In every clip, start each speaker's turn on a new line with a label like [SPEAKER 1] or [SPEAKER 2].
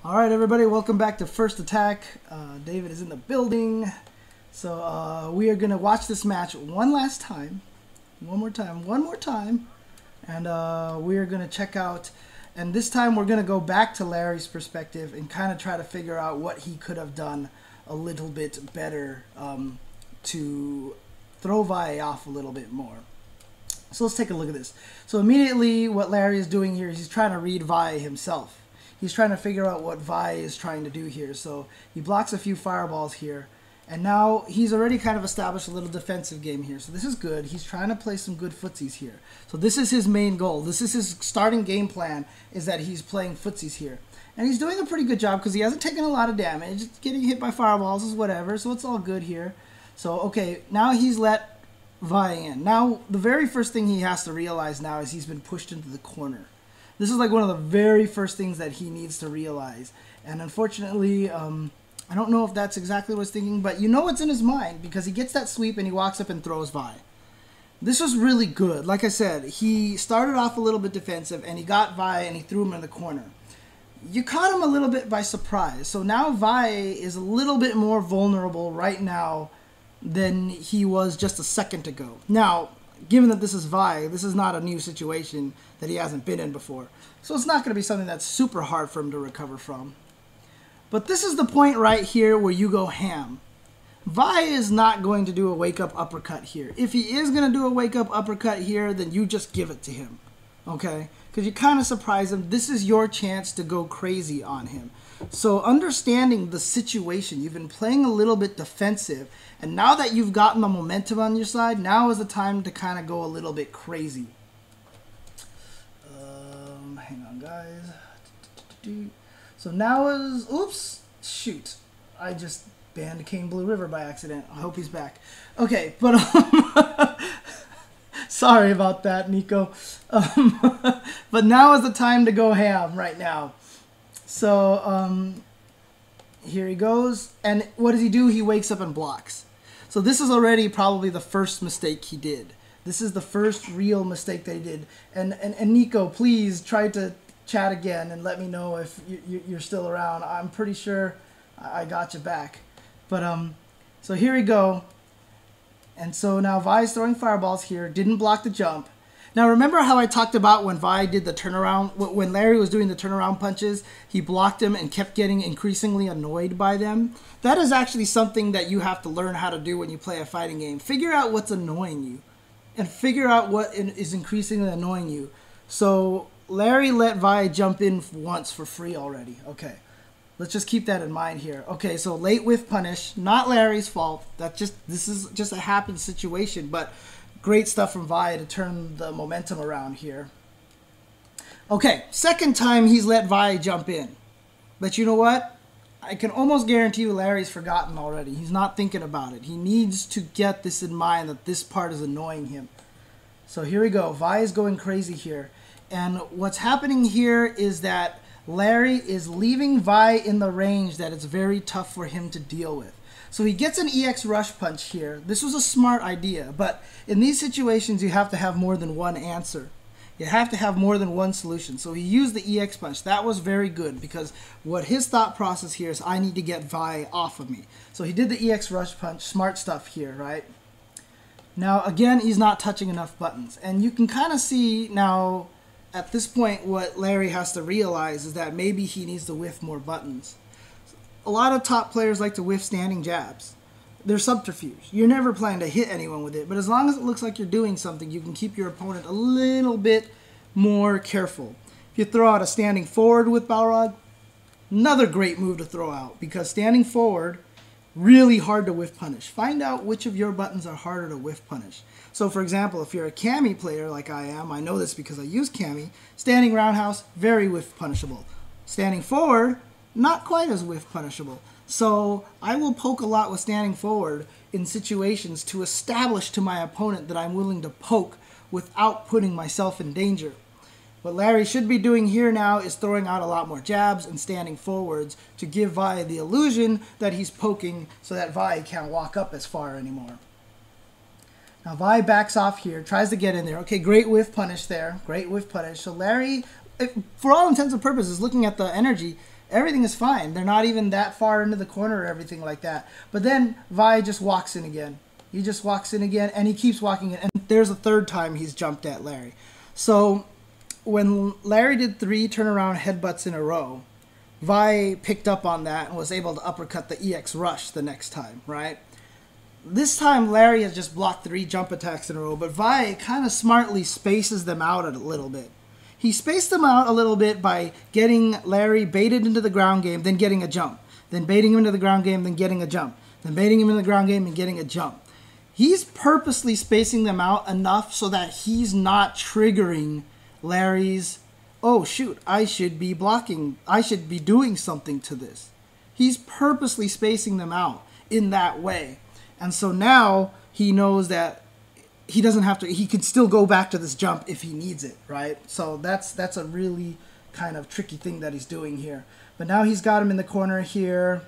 [SPEAKER 1] All right, everybody, welcome back to First Attack. David is in the building. So we are going to watch this match one last time. One more time. And we are going to check out, and this time we're going to go back to Larry's perspective and kind of try to figure out what he could have done a little bit better to throw Vi off a little bit more. So let's take a look at this. So immediately what Larry is doing here is he's trying to read Vi himself. He's trying to figure out what Vi is trying to do here. So he blocks a few fireballs here. And now he's already kind of established a little defensive game here. So this is good. He's trying to play some good footsies here. So this is his main goal. This is his starting game plan, is that he's playing footsies here. And he's doing a pretty good job because he hasn't taken a lot of damage. Getting hit by fireballs is whatever. So it's all good here. So, okay, now he's let Vi in. Now, the very first thing he has to realize now is he's been pushed into the corner. This is like one of the very first things that he needs to realize. And unfortunately, I don't know if that's exactly what he's thinking, but you know what's in his mind because he gets that sweep and he walks up and throws Vi. This was really good. Like I said, he started off a little bit defensive and he got Vi and he threw him in the corner. You caught him a little bit by surprise. So now Vi is a little bit more vulnerable right now than he was just a second ago. Now, given that this is Vi, this is not a new situation that he hasn't been in before. So it's not going to be something that's super hard for him to recover from. But this is the point right here where you go ham. Vi is not going to do a wake-up uppercut here. If he is going to do a wake-up uppercut here, then you just give it to him. Okay? Because you kind of surprise him. This is your chance to go crazy on him. So understanding the situation, you've been playing a little bit defensive, and now that you've gotten the momentum on your side, now is the time to kind of go a little bit crazy. Hang on, guys. So now is, oops, shoot. I just banned King Blue River by accident. I hope he's back. Okay, but sorry about that, Nico. But now is the time to go ham right now. So here he goes. And what does he do? He wakes up and blocks. So this is already probably the first mistake he did. This is the first real mistake that he did. And Nico, please try to chat again and let me know if you're still around. I'm pretty sure I got you back. But so here we go. And so now Vi's throwing fireballs here. Didn't block the jump. Now remember how I talked about when Vi did the turnaround, when Larry was doing the turnaround punches, he blocked them and kept getting increasingly annoyed by them? That is actually something that you have to learn how to do when you play a fighting game. Figure out what's annoying you and figure out what is increasingly annoying you. So Larry let Vi jump in once for free already. Okay, let's just keep that in mind here. Okay, so late whiff punish, not Larry's fault. This is just a happened situation, but great stuff from Vi to turn the momentum around here. Okay, second time he's let Vi jump in. But you know what? I can almost guarantee you Larry's forgotten already. He's not thinking about it. He needs to get this in mind that this part is annoying him. So here we go. Vi is going crazy here. And what's happening here is that Larry is leaving Vi in the range that it's very tough for him to deal with. So he gets an EX rush punch here. This was a smart idea, but in these situations you have to have more than one answer. You have to have more than one solution. So he used the EX punch. That was very good because what his thought process here is I need to get Vi off of me. So he did the EX rush punch. Smart stuff here, right? Now again, he's not touching enough buttons. And you can kind of see now at this point what Larry has to realize is that maybe he needs to whiff more buttons. A lot of top players like to whiff standing jabs. They're subterfuge. You're never planning to hit anyone with it, but as long as it looks like you're doing something, you can keep your opponent a little bit more careful. If you throw out a standing forward with Balrog, another great move to throw out because standing forward, really hard to whiff punish. Find out which of your buttons are harder to whiff punish. So for example, if you're a Cami player like I am, I know this because I use Cami, standing roundhouse, very whiff punishable. Standing forward, not quite as whiff punishable. So I will poke a lot with standing forward in situations to establish to my opponent that I'm willing to poke without putting myself in danger. What Larry should be doing here now is throwing out a lot more jabs and standing forwards to give Vi the illusion that he's poking so that Vi can't walk up as far anymore. Now Vi backs off here, tries to get in there. Okay, great whiff punish there. Great whiff punish. So Larry, for all intents and purposes, looking at the energy, Everything is fine. They're not even that far into the corner or everything like that. But then Vi just walks in again. He just walks in again, and he keeps walking in. And there's a third time he's jumped at Larry. So when Larry did 3 turnaround headbutts in a row, Vi picked up on that and was able to uppercut the EX rush the next time, right? This time Larry has just blocked 3 jump attacks in a row, but Vi kind of smartly spaces them out a little bit. He spaced them out a little bit by getting Larry baited into the ground game, then getting a jump. Then baiting him into the ground game, then getting a jump. Then baiting him in the ground game and getting a jump. He's purposely spacing them out enough so that he's not triggering Larry's, oh shoot, I should be blocking, I should be doing something to this. He's purposely spacing them out in that way. And so now he knows that he doesn't have to, he can still go back to this jump if he needs it, right? So that's a really kind of tricky thing that he's doing here. But now he's got him in the corner here,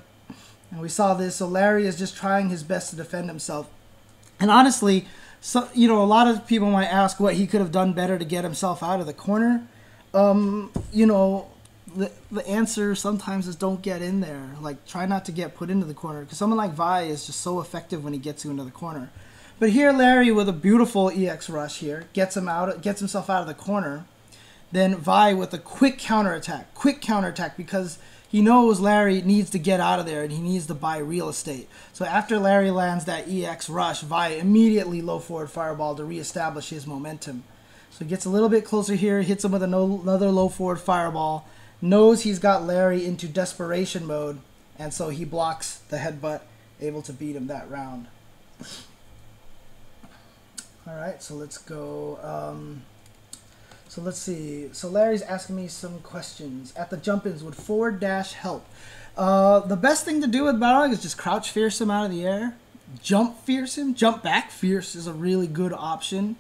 [SPEAKER 1] and we saw this. So Larry is just trying his best to defend himself. And honestly, so, you know, a lot of people might ask what he could have done better to get himself out of the corner. You know, the answer sometimes is don't get in there. Like, try not to get put into the corner, because someone like Vi is just so effective when he gets you into the corner. But here Larry with a beautiful EX rush here gets himself out of the corner. Then Vi with a quick counterattack, because he knows Larry needs to get out of there and he needs to buy real estate. So after Larry lands that EX rush, Vi immediately low forward fireball to reestablish his momentum. So he gets a little bit closer here, hits him with another low forward fireball, knows he's got Larry into desperation mode, and so he blocks the headbutt, able to beat him that round. All right, so let's go. So let's see. So Larry's asking me some questions. At the jump-ins, would forward dash help? The best thing to do with Balrog is just crouch fierce him out of the air. Jump fierce him. Jump back fierce is a really good option.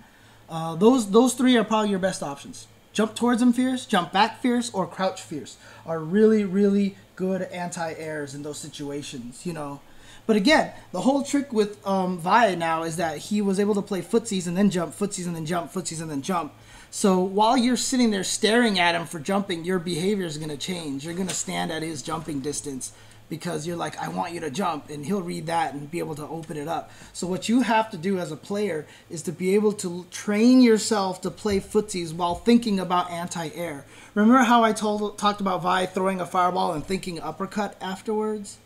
[SPEAKER 1] Those 3 are probably your best options. Jump towards him fierce, jump back fierce, or crouch fierce are really, really good anti-airs in those situations, you know. But again, the whole trick with Vi now is that he was able to play footsies and then jump, footsies and then jump, footsies and then jump. So while you're sitting there staring at him for jumping, your behavior is going to change. You're going to stand at his jumping distance because you're like, I want you to jump, and he'll read that and be able to open it up. So what you have to do as a player is to be able to train yourself to play footsies while thinking about anti-air. Remember how I talked about Vi throwing a fireball and thinking uppercut afterwards?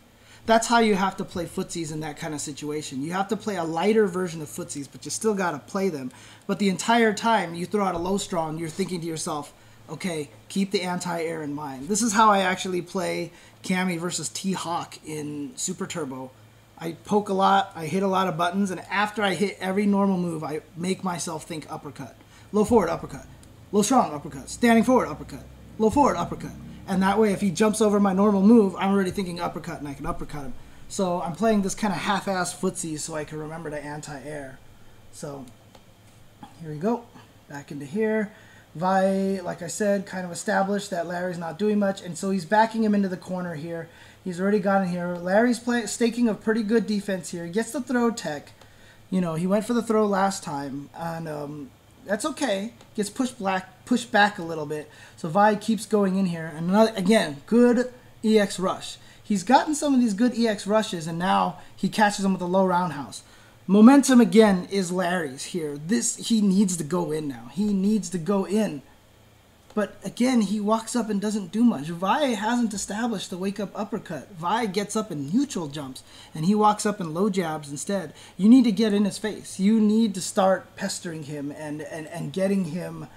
[SPEAKER 1] That's how you have to play footsies in that kind of situation. You have to play a lighter version of footsies, but you still got to play them. But the entire time you throw out a low strong, you're thinking to yourself, okay, keep the anti-air in mind. This is how I actually play Cammy versus T-Hawk in Super Turbo. I poke a lot, I hit a lot of buttons, and after I hit every normal move, I make myself think uppercut. Low forward uppercut. Low strong uppercut. Standing forward uppercut. Low forward uppercut. And that way, if he jumps over my normal move, I'm already thinking uppercut, and I can uppercut him. So I'm playing this kind of half-assed footsie so I can remember to anti-air. So here we go. Back into here. Vi, like I said, kind of established that Larry's not doing much, and so he's backing him into the corner here. He's already gotten here. Larry's staking a pretty good defense here. He gets the throw tech. You know, he went for the throw last time, and that's okay. Gets pushed back a little bit. So Vi keeps going in here. And again, good EX rush. He's gotten some of these good EX rushes, and now he catches them with a low roundhouse. Momentum, again, is Larry's here. He needs to go in now. He needs to go in. But again, he walks up and doesn't do much. Vi hasn't established the wake-up uppercut. Vi gets up in neutral jumps, and he walks up in low jabs instead. You need to get in his face. You need to start pestering him and getting him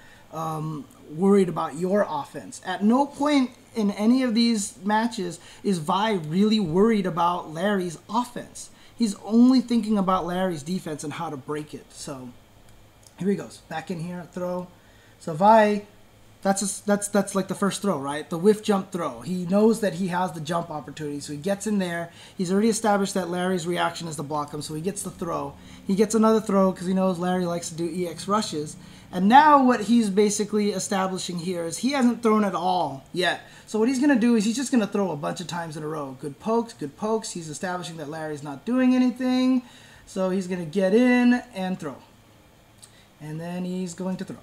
[SPEAKER 1] worried about your offense. At no point in any of these matches is Vi really worried about Larry's offense. He's only thinking about Larry's defense and how to break it. So here he goes. Back in here, throw. So Vi... That's like the first throw, right? The whiff jump throw. He knows that he has the jump opportunity, so he gets in there. He's already established that Larry's reaction is to block him, so he gets the throw. He gets another throw because he knows Larry likes to do EX rushes. And now what he's basically establishing here is he hasn't thrown at all yet. So what he's going to do is he's just going to throw a bunch of times in a row. Good pokes, good pokes. He's establishing that Larry's not doing anything. So he's going to get in and throw. And then he's going to throw.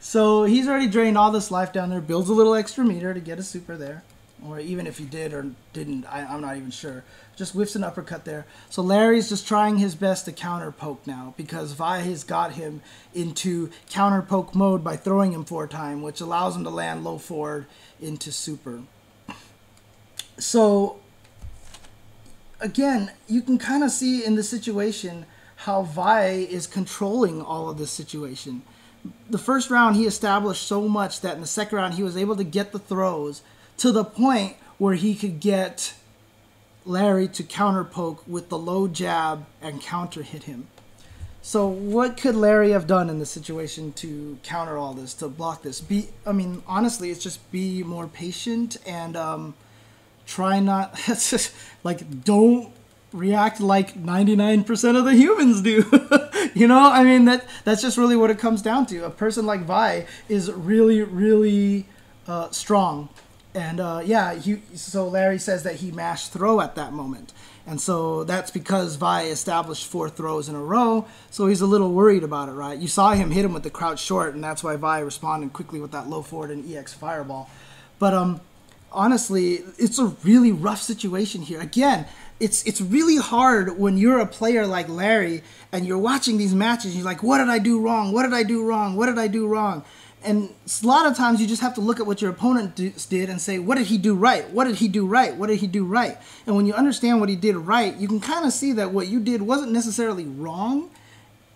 [SPEAKER 1] So he's already drained all this life down there, builds a little extra meter to get a super there. Or even if he did or didn't, I'm not even sure. Just whiffs an uppercut there. So Larry's just trying his best to counter poke now, because Vi has got him into counter poke mode by throwing him 4 times, which allows him to land low forward into super. So again, you can kind of see in this situation how Vi is controlling all of this situation. The first round he established so much that in the second round he was able to get the throws to the point where he could get Larry to counter poke with the low jab and counter hit him. So what could Larry have done in this situation to counter all this, to block this? I mean, honestly, it's just be more patient and try not, like, don't react like 99% of the humans do. You know, I mean, that's just really what it comes down to. A person like Vi is really, really strong. And yeah, so Larry says that he mashed throw at that moment. And so that's because Vi established 4 throws in a row, so he's a little worried about it, right? You saw him hit him with the crouch short, and that's why Vi responded quickly with that low forward and EX fireball. But honestly, it's a really rough situation here. Again, it's really hard when you're a player like Larry and you're watching these matches and you're like, what did I do wrong? What did I do wrong? What did I do wrong? And a lot of times you just have to look at what your opponent did and say, what did he do right? What did he do right? What did he do right? And when you understand what he did right, you can kind of see that what you did wasn't necessarily wrong.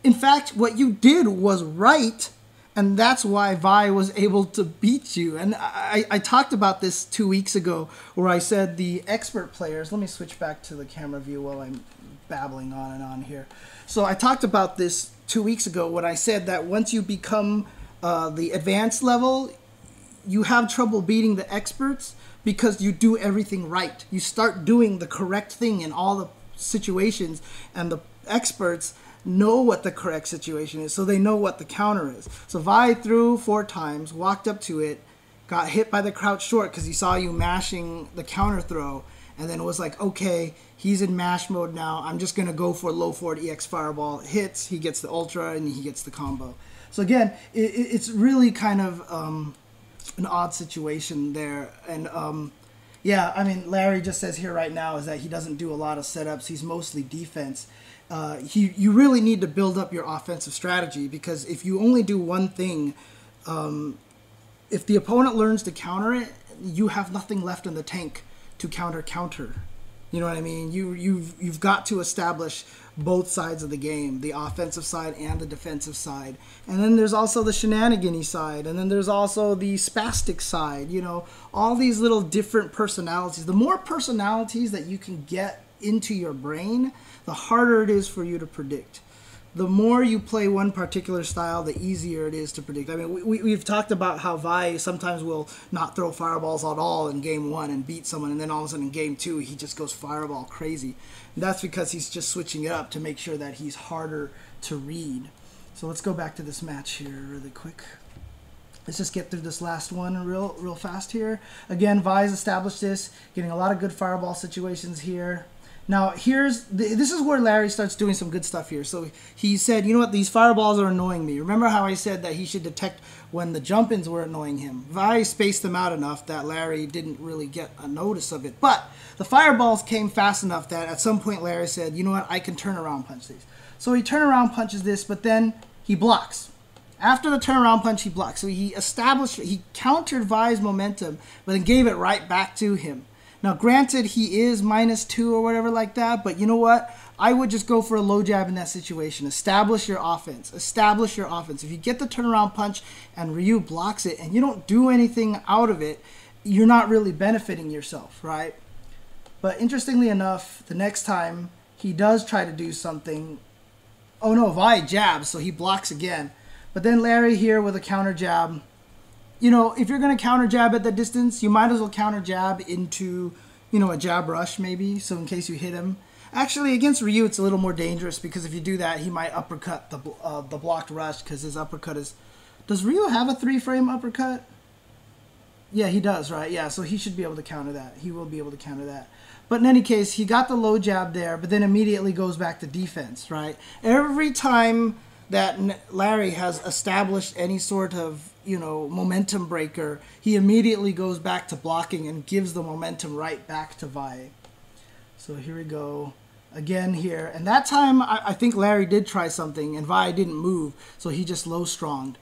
[SPEAKER 1] In fact, what you did was right, and that's why Vi was able to beat you. And I talked about this 2 weeks ago where I said the expert players, let me switch back to the camera view while I'm babbling on and on here. So I talked about this 2 weeks ago when I said that once you become the advanced level, you have trouble beating the experts because you do everything right. You start doing the correct thing in all the situations, and the experts know what the correct situation is, so they know what the counter is. So Vi threw 4 times, walked up to it, got hit by the crouch short because he saw you mashing the counter throw, and then it was like, okay, he's in mash mode now. I'm just going to go for low forward EX fireball. Hits, he gets the ultra, and he gets the combo. So again, it's really kind of an odd situation there. And yeah, I mean, Larry just says here right now is that he doesn't do a lot of setups. He's mostly defense. You really need to build up your offensive strategy, because if you only do one thing, if the opponent learns to counter it, you have nothing left in the tank to counter. You know what I mean? You've got to establish both sides of the game, the offensive side and the defensive side. And then there's also the shenanigan-y side, and then there's also the spastic side, you know, all these little different personalities. The more personalities that you can get into your brain, the harder it is for you to predict. The more you play one particular style, the easier it is to predict. I mean, we've talked about how Vi sometimes will not throw fireballs at all in game 1 and beat someone, and then all of a sudden in game 2 he just goes fireball crazy. And that's because he's just switching it up to make sure that he's harder to read. So let's go back to this match here really quick. Let's just get through this last one real fast here. Again, Vi's established this, getting a lot of good fireball situations here. Now, this is where Larry starts doing some good stuff here. So he said, you know what, these fireballs are annoying me. Remember how I said that he should detect when the jump-ins were annoying him? Vi spaced them out enough that Larry didn't really get a notice of it. But the fireballs came fast enough that at some point Larry said, you know what, I can turn around punch these. So he turnaround punches this, but then he blocks. After the turnaround punch, he blocks. So he countered Vi's momentum, but then gave it right back to him. Now, granted, he is -2 or whatever like that, but you know what? I would just go for a low jab in that situation. Establish your offense. Establish your offense. If you get the turnaround punch and Ryu blocks it and you don't do anything out of it, you're not really benefiting yourself, right? But interestingly enough, the next time he does try to do something, oh no, Vi jabs, so he blocks again. But then Larry here with a counter jab. You know, if you're going to counter jab at that distance, you might as well counter jab into, you know, a jab rush maybe, so in case you hit him. Actually, against Ryu, it's a little more dangerous because if you do that, he might uppercut the blocked rush because his uppercut is... Does Ryu have a 3-frame uppercut? Yeah, he does, right? Yeah, so he should be able to counter that. He will be able to counter that. But in any case, he got the low jab there, but then immediately goes back to defense, right? Every time that Larry has established any sort of, momentum breaker, he immediately goes back to blocking and gives the momentum right back to Vi. So here we go again here. And that time, I think Larry did try something, and Vi didn't move, so he just low-stronged.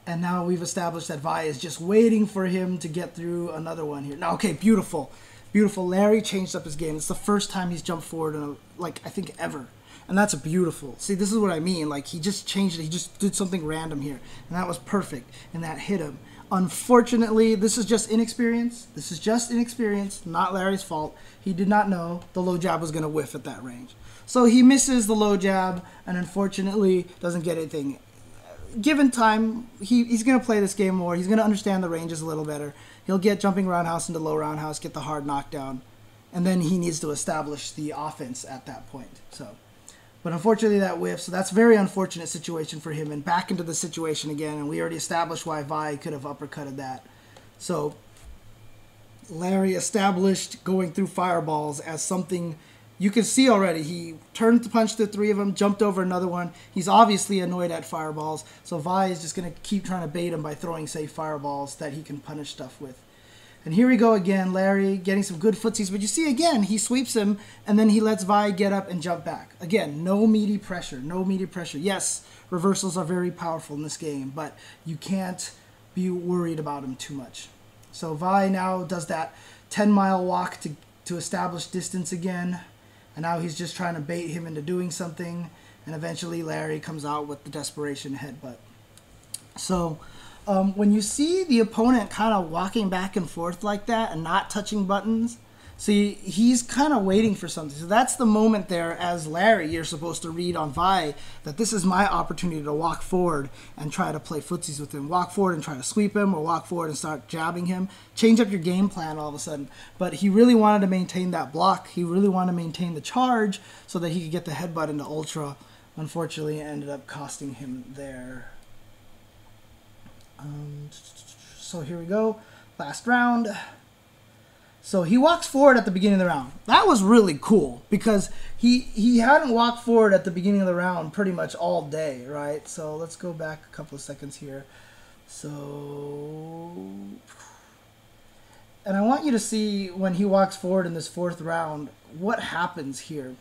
[SPEAKER 1] And now we've established that Vi is just waiting for him to get through another one here. Now, okay, beautiful. Beautiful. Larry changed up his game. It's the first time he's jumped forward in, I think, ever. And that's beautiful. See, this is what I mean. Like, he just changed it. He just did something random here. And that was perfect. And that hit him. Unfortunately, this is just inexperience. This is just inexperience. Not Larry's fault. He did not know the low jab was going to whiff at that range. So he misses the low jab and unfortunately doesn't get anything. Given time, he's going to play this game more. He's going to understand the ranges a little better. He'll get jumping roundhouse into low roundhouse, get the hard knockdown. And then he needs to establish the offense at that point. But unfortunately that whiffs, so that's a very unfortunate situation for him, and back into the situation again, and we already established why Vi could have uppercutted that. So Larry established going through fireballs as something you can see already. He turned to punch the three of them, jumped over another one. He's obviously annoyed at fireballs, so Vi is just going to keep trying to bait him by throwing safe fireballs that he can punish stuff with. And here we go again, Larry getting some good footsies. But you see, again, he sweeps him, and then he lets Vi get up and jump back. Again, no meaty pressure, no meaty pressure. Yes, reversals are very powerful in this game, but you can't be worried about them too much. So Vi now does that 10-mile walk to establish distance again. And now he's just trying to bait him into doing something. And eventually Larry comes out with the desperation headbutt. So when you see the opponent kind of walking back and forth like that and not touching buttons, see, he's kind of waiting for something. So that's the moment there, as Larry, you're supposed to read on Vi that this is my opportunity to walk forward and try to play footsies with him. Walk forward and try to sweep him, or walk forward and start jabbing him. Change up your game plan all of a sudden. But he really wanted to maintain that block. He really wanted to maintain the charge so that he could get the headbutt into Ultra. Unfortunately, it ended up costing him there. So here we go, last round. So he walks forward at the beginning of the round. That was really cool because he hadn't walked forward at the beginning of the round pretty much all day, right? So let's go back a couple of seconds here. So, and I want you to see when he walks forward in this fourth round, what happens here.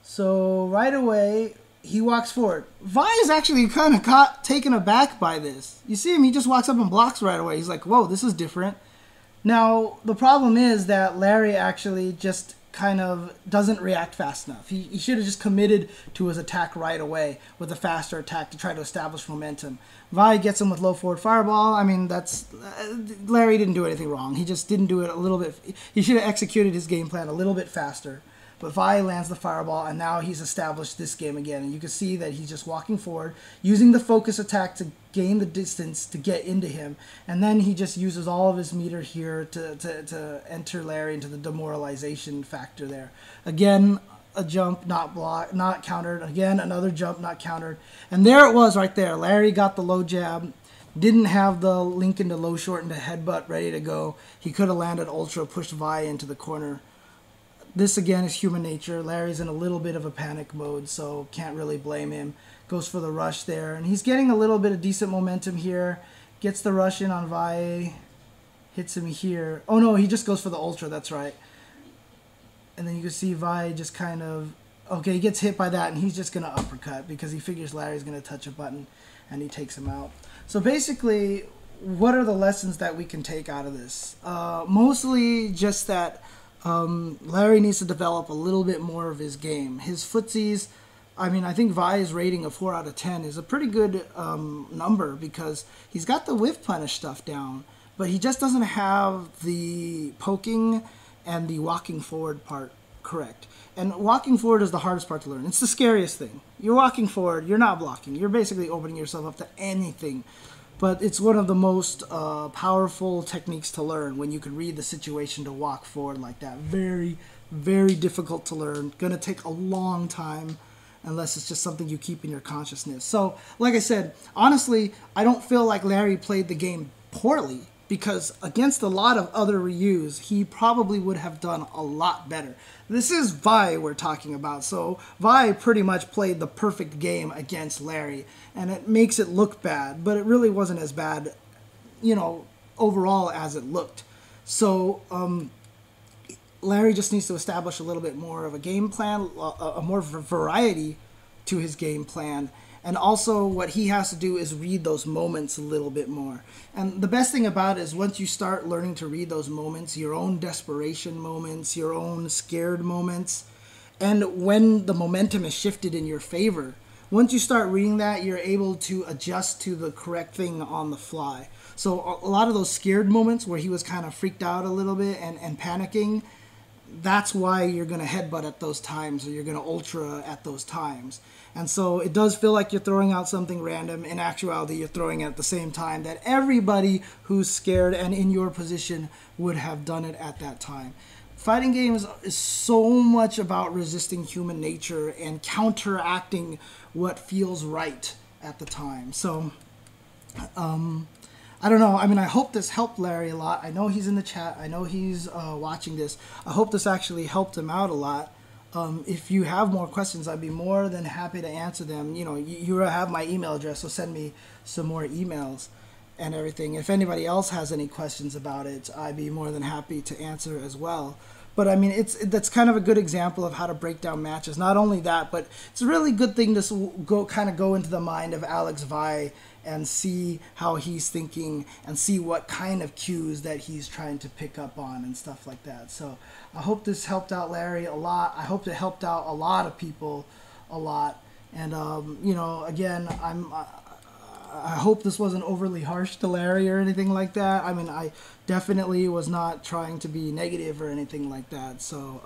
[SPEAKER 1] So right away, he walks forward. Vi is actually kind of taken aback by this. You see him, he just walks up and blocks right away. He's like, whoa, this is different. Now, the problem is that Larry actually just kind of doesn't react fast enough. He should have just committed to his attack right away with a faster attack to try to establish momentum. Vi gets him with low forward fireball. I mean, that's Larry didn't do anything wrong. He just didn't do it a little bit. He should have executed his game plan a little bit faster. But Vi lands the fireball, and now he's established this game again. And you can see that he's just walking forward, using the focus attack to gain the distance to get into him. And then he just uses all of his meter here to enter Larry into the demoralization factor there. Again, a jump not countered. Again, another jump not countered. And there it was right there. Larry got the low jab. Didn't have the link into low short into headbutt ready to go. He could have landed Ultra, pushed Vi into the corner. This, again, is human nature. Larry's in a little bit of a panic mode, so can't really blame him. Goes for the rush there. And he's getting a little bit of decent momentum here. Gets the rush in on Vi. Hits him here. Oh, no, he just goes for the Ultra. That's right. And then you can see Vi just kind of... Okay, he gets hit by that, and he's just going to uppercut because he figures Larry's going to touch a button, and he takes him out. So basically, what are the lessons that we can take out of this? Mostly just that... Larry needs to develop a little bit more of his game. His footsies, I mean, I think Vi's rating of 4 out of 10 is a pretty good number because he's got the whiff punish stuff down, but he just doesn't have the poking and the walking forward part correct. And walking forward is the hardest part to learn. It's the scariest thing. You're walking forward, you're not blocking. You're basically opening yourself up to anything. But it's one of the most powerful techniques to learn when you can read the situation to walk forward like that. Very, very difficult to learn. Going to take a long time unless it's just something you keep in your consciousness. So, like I said, honestly, I don't feel like Larry played the game poorly. because against a lot of other Ryus, he probably would have done a lot better. This is Vi we're talking about, so Vi pretty much played the perfect game against Larry, and it makes it look bad, but it really wasn't as bad, you know, overall as it looked. So Larry just needs to establish a little bit more of a game plan, a more variety to his game plan. And also what he has to do is read those moments a little bit more. And the best thing about it is once you start learning to read those moments, your own desperation moments, your own scared moments, and when the momentum is shifted in your favor, once you start reading that, you're able to adjust to the correct thing on the fly. So a lot of those scared moments where he was kind of freaked out a little bit and panicking, that's why you're going to headbutt at those times, or you're going to ultra at those times. And so it does feel like you're throwing out something random. In actuality, you're throwing it at the same time that everybody who's scared and in your position would have done it at that time. Fighting games is so much about resisting human nature and counteracting what feels right at the time. So, I don't know. I mean, I hope this helped Larry a lot. I know he's in the chat. I know he's watching this. I hope this actually helped him out a lot. If you have more questions, I'd be more than happy to answer them. You know, you have my email address, so send me some more emails and everything. If anybody else has any questions about it, I'd be more than happy to answer as well. But I mean, that's kind of a good example of how to break down matches. Not only that, but it's a really good thing to go into the mind of Alex Valle and see how he's thinking and see what kind of cues that he's trying to pick up on and stuff like that. So I hope this helped out Larry a lot. I hope it helped out a lot of people a lot. And you know, again, I hope this wasn't overly harsh to Larry or anything like that. I mean, I definitely was not trying to be negative or anything like that. So,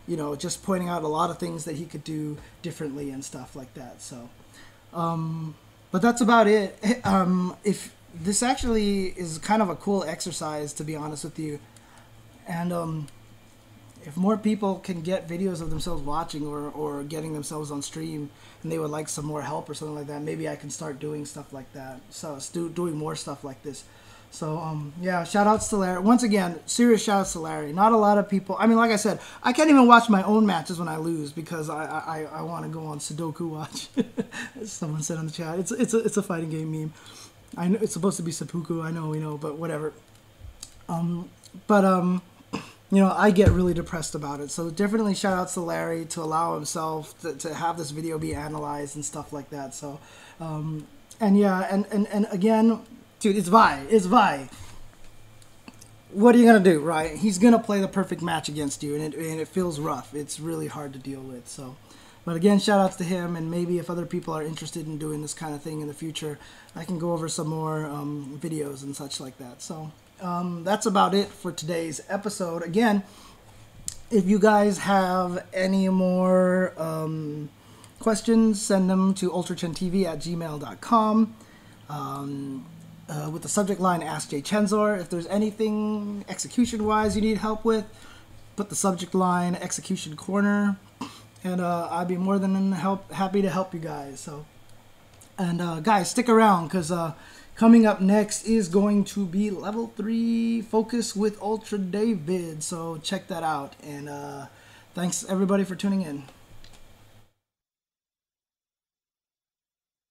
[SPEAKER 1] you know, just pointing out a lot of things that he could do differently and stuff like that. So, but that's about it. If this actually is kind of a cool exercise, to be honest with you, and if more people can get videos of themselves watching or getting themselves on stream and they would like some more help or something like that, maybe I can start doing stuff like that. So doing more stuff like this. So yeah, shout outs to Larry. Once again, serious shout outs to Larry. Not a lot of people. I mean, like I said, I can't even watch my own matches when I lose because I want to go on Sudoku watch. Someone said on the chat. It's a fighting game meme. I know it's supposed to be seppuku. I know, we know, but whatever. You know, I get really depressed about it. So definitely shout outs to Larry to allow himself to have this video be analyzed and stuff like that. So, and yeah, and again, dude, it's Vi. It's Vi. What are you going to do, right? He's going to play the perfect match against you, and it feels rough. It's really hard to deal with. So, but again, shout outs to him, and maybe if other people are interested in doing this kind of thing in the future, I can go over some more videos and such like that. So, that's about it for today's episode. Again, if you guys have any more questions, send them to UltraChenTV@gmail.com. With the subject line, Ask jchensor. If there's anything execution-wise you need help with, put the subject line, Execution Corner, and I'd be more than happy to help you guys. So, and guys, stick around, because coming up next is going to be Level 3 Focus with Ultra David. So check that out, and thanks everybody for tuning in.